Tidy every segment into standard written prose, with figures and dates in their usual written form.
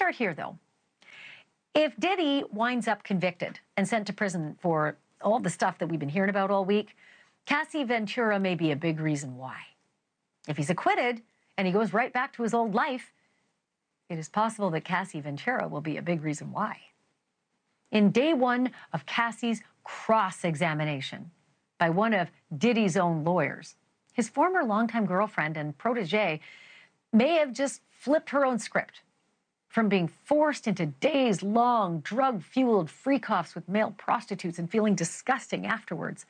start here, though. If Diddy winds up convicted and sent to prison for all the stuff that we've been hearing about all week, Cassie Ventura may be a big reason why. If he's acquitted and he goes right back to his old life, it is possible that Cassie Ventura will be a big reason why. In day one of Cassie's cross-examination by one of Diddy's own lawyers, his former longtime girlfriend and protege may have just flipped her own script from being forced into days-long drug-fueled freak-offs with male prostitutes and feeling disgusting afterwards,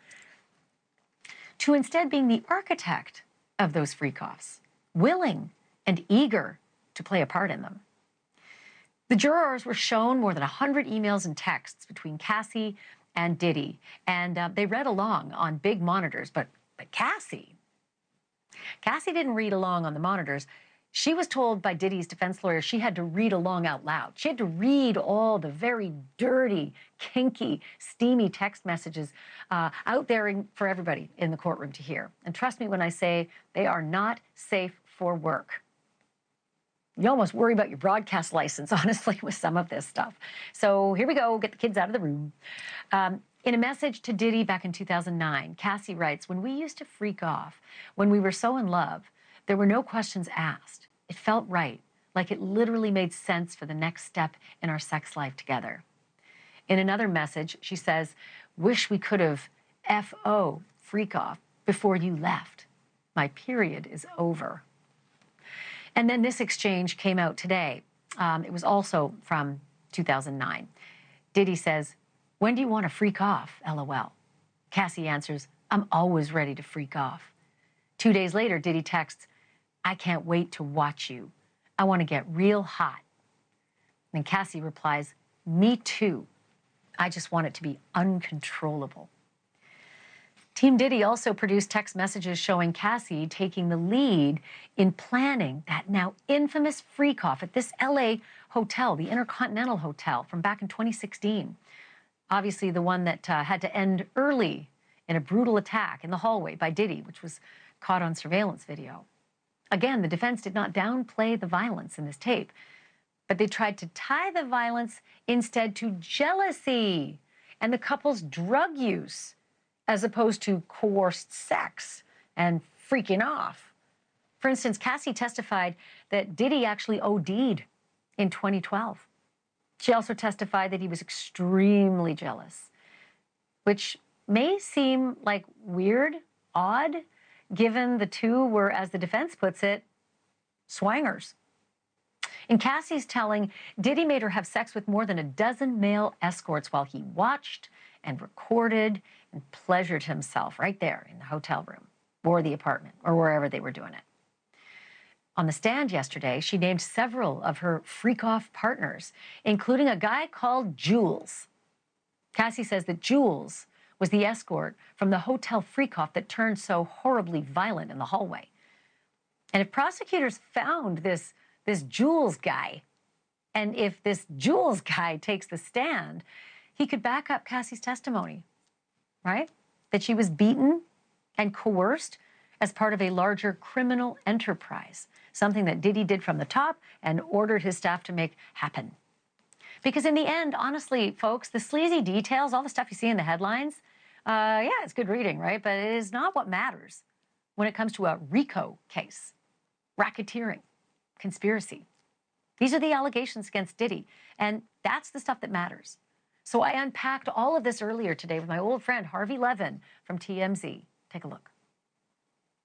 to instead being the architect of those freak-offs, willing and eager to play a part in them. The jurors were shown more than 100 emails and texts between Cassie and Diddy, and they read along on big monitors, but Cassie didn't read along on the monitors. She was told by Diddy's defense lawyer she had to read along out loud. She had to read all the very dirty, kinky, steamy text messages out there for everybody in the courtroom to hear. And trust me when I say they are not safe for work. You almost worry about your broadcast license, honestly, with some of this stuff. So here we go, get the kids out of the room. In a message to Diddy back in 2009, Cassie writes, "When we used to freak off, when we were so in love, there were no questions asked. It felt right, like it literally made sense for the next step in our sex life together." In another message, she says, "Wish we could have F.O. freak off before you left. My period is over." And then this exchange came out today. It was also from 2009. Diddy says, "When do you want to freak off, LOL?" Cassie answers, "I'm always ready to freak off." 2 days later, Diddy texts, "I can't wait to watch you. I want to get real hot." And Cassie replies, "Me too. I just want it to be uncontrollable." Team Diddy also produced text messages showing Cassie taking the lead in planning that now infamous freak-off at this LA hotel, the Intercontinental Hotel, from back in 2016. Obviously the one that had to end early in a brutal attack in the hallway by Diddy, which was caught on surveillance video. Again, the defense did not downplay the violence in this tape, but they tried to tie the violence instead to jealousy and the couple's drug use, as opposed to coerced sex and freaking off. For instance, Cassie testified that Diddy actually OD'd in 2012. She also testified that he was extremely jealous, which may seem like weird, odd, given the two were, as the defense puts it, swangers. In Cassie's telling, Diddy made her have sex with more than a dozen male escorts while he watched and recorded and pleasured himself right there in the hotel room or the apartment or wherever they were doing it. On the stand yesterday, she named several of her freak-off partners, including a guy called Jules. Cassie says that Jules was the escort from the hotel freak-off that turned so horribly violent in the hallway. And if prosecutors found this Jules guy, and if this Jules guy takes the stand, he could back up Cassie's testimony, right? That she was beaten and coerced as part of a larger criminal enterprise, something that Diddy did from the top and ordered his staff to make happen. Because in the end, honestly, folks, the sleazy details, all the stuff you see in the headlines, yeah, it's good reading, right? But it is not what matters when it comes to a RICO case, racketeering, conspiracy. These are the allegations against Diddy, and that's the stuff that matters. So I unpacked all of this earlier today with my old friend, Harvey Levin from TMZ. Take a look.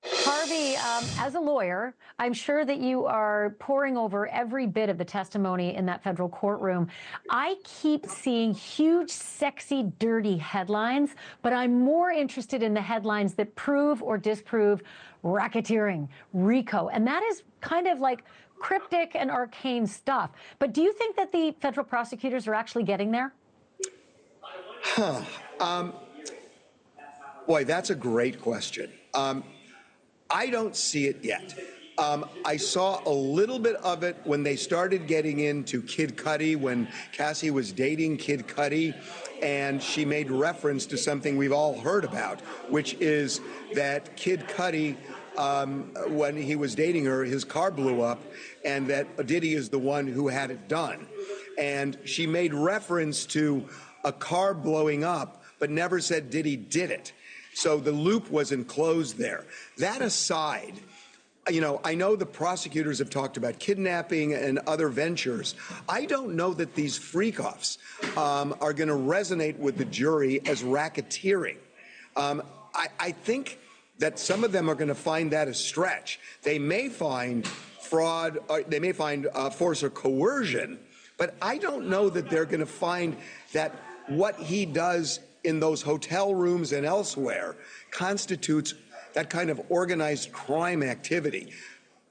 Harvey, as a lawyer, I'm sure that you are poring over every bit of the testimony in that federal courtroom. I keep seeing huge, sexy, dirty headlines, but I'm more interested in the headlines that prove or disprove racketeering, RICO, and that is kind of like cryptic and arcane stuff. But do you think that the federal prosecutors are actually getting there? Boy, that's a great question. I don't see it yet. I saw a little bit of it when they started getting into Kid Cudi, when Cassie was dating Kid Cudi, and she made reference to something we've all heard about, which is that Kid Cudi when he was dating her, his car blew up, and that Diddy is the one who had it done. And she made reference to a car blowing up, but never said Diddy did it. So the loop wasn't closed there. That aside, I know the prosecutors have talked about kidnapping and other ventures. I don't know that these freak-offs are going to resonate with the jury as racketeering. I think that some of them are going to find that a stretch. They may find fraud, or they may find force or coercion, but I don't know that they're going to find that what he does in those hotel rooms and elsewhere constitutes that kind of organized crime activity.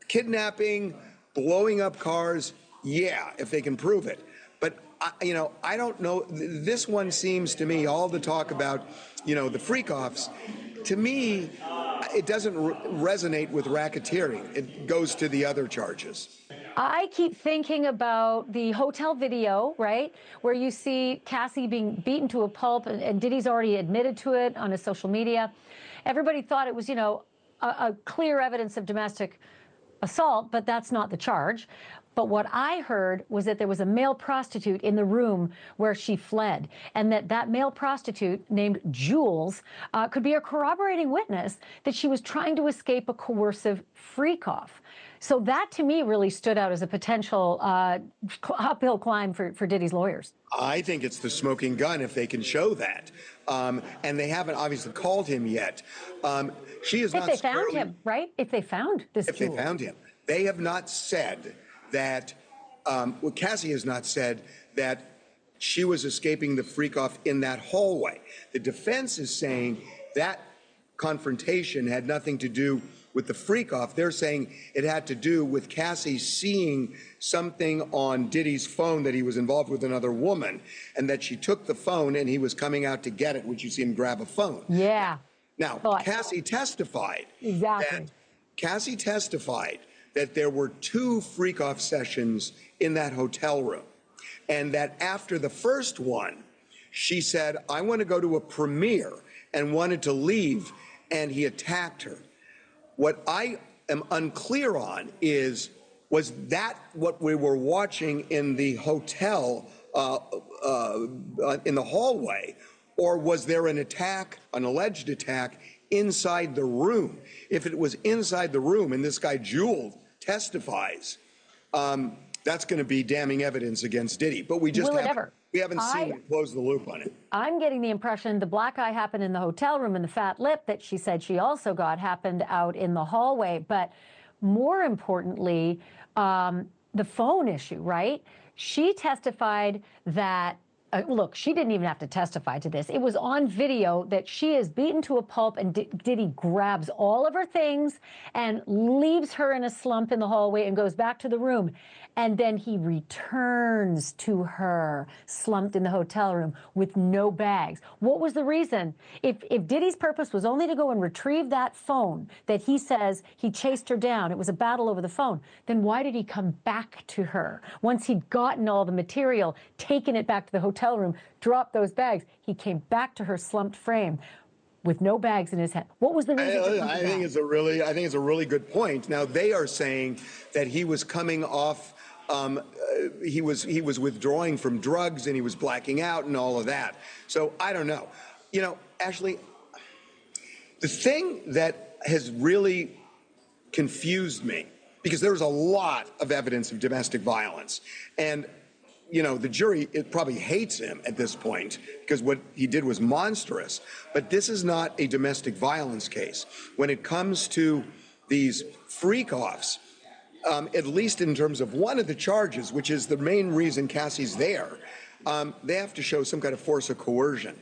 Kidnapping, blowing up cars, yeah, if they can prove it. But, I don't know. This one seems to me, all the talk about, the freak-offs, to me, it doesn't resonate with racketeering. It goes to the other charges. I keep thinking about the hotel video, right, where you see Cassie being beaten to a pulp, and Diddy's already admitted to it on his social media. Everybody thought it was, a clear evidence of domestic assault, but that's not the charge. But what I heard was that there was a male prostitute in the room where she fled, and that male prostitute named Jules could be a corroborating witness that she was trying to escape a coercive freak-off. So that, to me, really stood out as a potential uphill climb for Diddy's lawyers. I think it's the smoking gun if they can show that. And they haven't obviously called him yet. She is not. If they found him, right? If they found this If Jules. they found him. They have not said that, Cassie has not said that she was escaping the freak-off in that hallway. The defense is saying that confrontation had nothing to do with the freak-off. They're saying it had to do with Cassie seeing something on Diddy's phone that he was involved with another woman, and that she took the phone and he was coming out to get it, which you see him grab a phone. Yeah. Now, Cassie testified. Exactly. Cassie testified that there were 2 freak-off sessions in that hotel room, and that after the first one, she said, I want to go to a premiere, and wanted to leave, and he attacked her. What I am unclear on is, was that what we were watching in the hotel, in the hallway, or was there an attack, an alleged attack, inside the room? If it was inside the room and this guy Jules testifies, that's going to be damning evidence against Diddy. But we just haven't seen him close the loop on it. I'm getting the impression the black eye happened in the hotel room, and the fat lip that she said she also got happened out in the hallway. But more importantly, the phone issue, right? She testified that look, she didn't even have to testify to this. It was on video that she is beaten to a pulp, and Diddy grabs all of her things and leaves her in a slump in the hallway and goes back to the room. And then he returns to her slumped in the hotel room with no bags. What was the reason? If Diddy's purpose was only to go and retrieve that phone that he says he chased her down, it was a battle over the phone, then why did he come back to her? Once he'd gotten all the material, taken it back to the hotel room, dropped those bags, he came back to her slumped frame with no bags in his hand. What was the reason? I think it's a really good point. Now, they are saying that he was coming off, he was withdrawing from drugs, and he was blacking out and all of that. So I don't know. Ashleigh, the thing that has really confused me, because there's a lot of evidence of domestic violence, and the jury, it probably hates him at this point because what he did was monstrous. But this is not a domestic violence case. When it comes to these freak-offs, at least in terms of one of the charges, which is the main reason Cassie's there, they have to show some kind of force or coercion.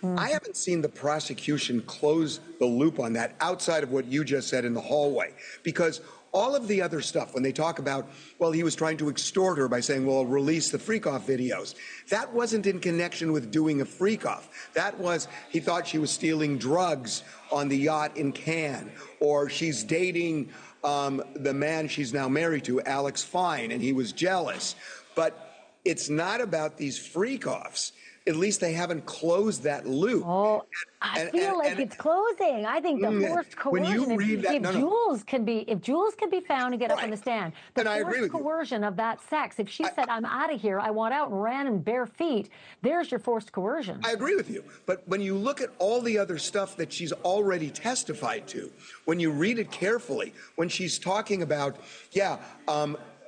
I haven't seen the prosecution close the loop on that outside of what you just said in the hallway, because all of the other stuff, when they talk about, well, he was trying to extort her by saying, well, release the freak-off videos. That wasn't in connection with doing a freak-off. That was, he thought she was stealing drugs on the yacht in Cannes, or she's dating the man she's now married to, Alex Fine, and he was jealous. But it's not about these freak-offs. at least they haven't closed that loop. Oh, I feel like it's closing. I think the forced when you coercion, read that, if Jules can be found and get up on the stand, the And I agree forced with you. coercion of that sex, if she said, I'm out of here, I want out, and ran in bare feet, there's your forced coercion. I agree with you. But when you look at all the other stuff that she's already testified to, when you read it carefully, when she's talking about,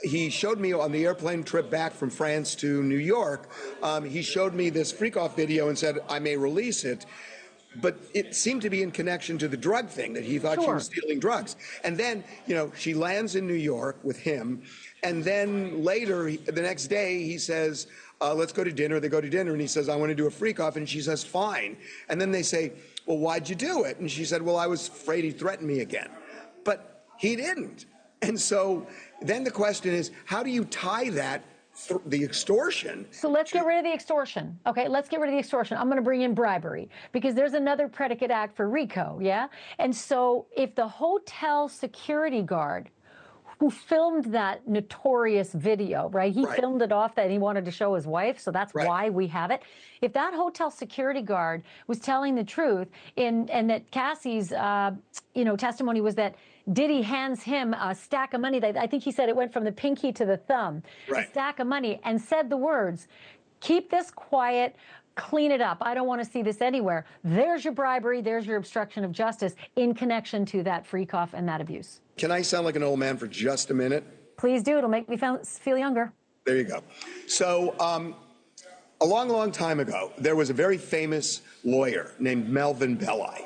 he showed me on the airplane trip back from France to New York, he showed me this freak-off video and said, I may release it. But it seemed to be in connection to the drug thing, that he thought she was stealing drugs. And then, she lands in New York with him. And then later, the next day, he says, let's go to dinner. They go to dinner, and he says, I want to do a freak-off. And she says, fine. And then they say, well, why'd you do it? And she said, well, I was afraid he'd threaten me again. But he didn't. And so then the question is, how do you tie that, the extortion? So let's get rid of the extortion. Okay, let's get rid of the extortion. I'm going to bring in bribery because there's another predicate act for RICO, yeah? And so if the hotel security guard who filmed that notorious video, right? He filmed it off that he wanted to show his wife, so that's why we have it. If that hotel security guard was telling the truth and that Cassie's, testimony was that Diddy hands him a stack of money. I think he said it went from the pinky to the thumb, a stack of money, and said the words, keep this quiet, clean it up. I don't want to see this anywhere. There's your bribery. There's your obstruction of justice in connection to that freak-off and that abuse. Can I sound like an old man for just a minute? Please do. It'll make me feel younger. There you go. So a long, long time ago, there was a very famous lawyer named Melvin Belli.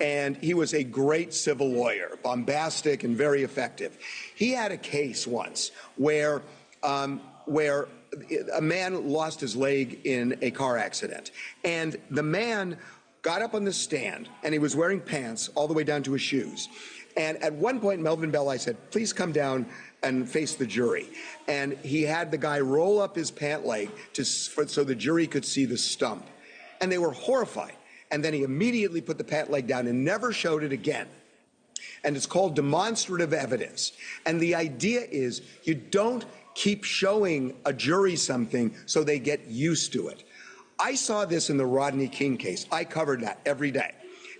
And he was a great civil lawyer, bombastic and very effective. He had a case once where a man lost his leg in a car accident. And the man got up on the stand, and he was wearing pants all the way down to his shoes. And at one point, Melvin Belli said, please come down and face the jury. And he had the guy roll up his pant leg so the jury could see the stump. And they were horrified. And then he immediately put the pant leg down and never showed it again. And it's called demonstrative evidence. And the idea is you don't keep showing a jury something so they get used to it. I saw this in the Rodney King case. I covered that every day.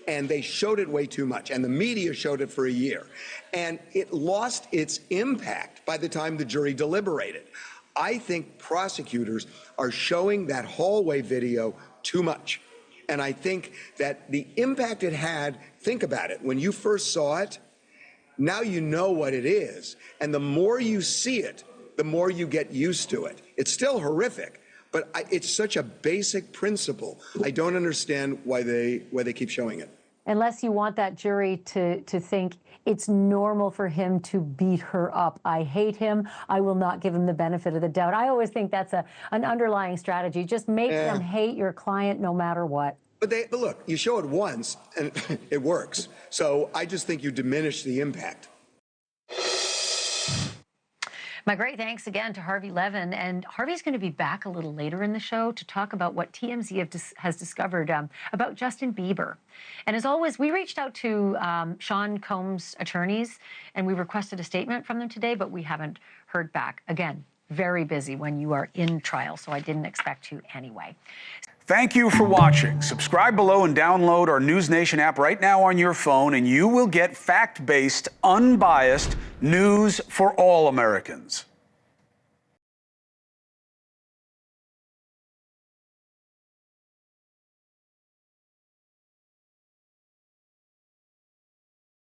And they showed it way too much. And the media showed it for a year. And it lost its impact by the time the jury deliberated. I think prosecutors are showing that hallway video too much. And I think that the impact it had, think about it, when you first saw it, now you know what it is. And the more you see it, the more you get used to it. It's still horrific, but it's such a basic principle. I don't understand why they keep showing it. Unless you want that jury to think it's normal for him to beat her up. I hate him. I will not give him the benefit of the doubt. I always think that's an underlying strategy. Just make them hate your client no matter what. But look, you show it once and it works. So I just think you diminish the impact. My great thanks again to Harvey Levin. And Harvey's going to be back a little later in the show to talk about what TMZ has discovered about Justin Bieber. And as always, we reached out to Sean Combs' attorneys, and we requested a statement from them today, but we haven't heard back. Again, very busy when you are in trial, so I didn't expect to anyway. Thank you for watching. Subscribe below and download our NewsNation app right now on your phone, and you will get fact-based, unbiased news for all Americans.